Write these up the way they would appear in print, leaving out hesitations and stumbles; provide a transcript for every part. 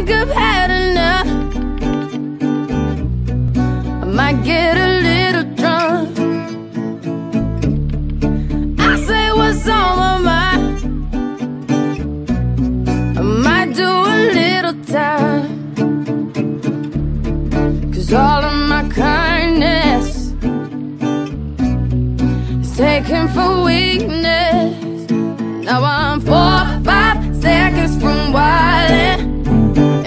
think I've had enough. I might get a little drunk. I say what's on my mind. I might do a little time. 'Cause all of my kindness is taken for weakness. Now I'm 4 or 5 seconds from wildin',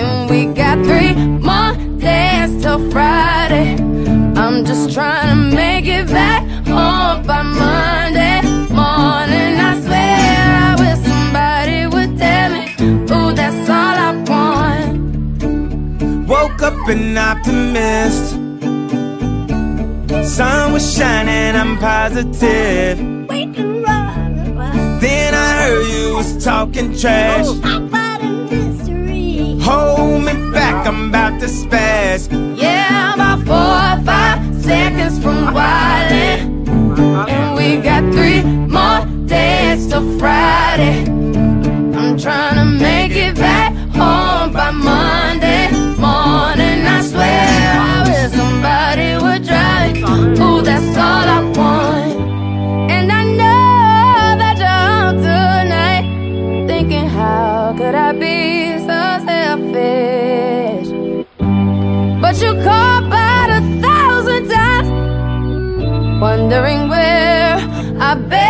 and we got 3 more days till Friday. I'm just trying to make it back home by Monday morning. I swear I wish somebody would tell me, ooh, that's all I want. Woke up an optimist. Sun was shining, I'm positive. Then I heard you was talking trash. Hold me back, I'm about to spaz. Yeah, about 4 or 5 seconds from wildin', and we got 3 more days till Friday. I'm trying to make it back home by Monday morning. I swear I wish somebody would drive me. Ooh, that's all I want. And I know that you're out tonight, thinking how could I be so selfish? But you called about 1,000 times, wondering where I've been.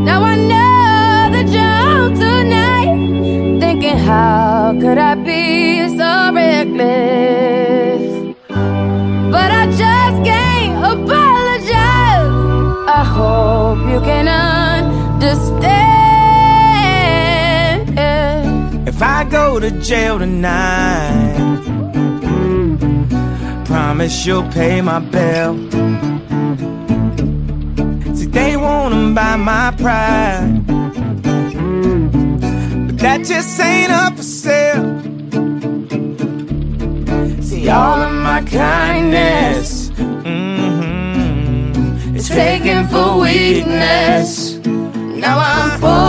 Now I know that you're out tonight, thinking how could I be so reckless? But I just can't apologize. I hope you can understand. If I go to jail tonight, promise you'll pay my bill. See, they wanna buy my pride, but that just ain't up for sale. See, all of my kindness, it's taken for weakness. Now I'm 4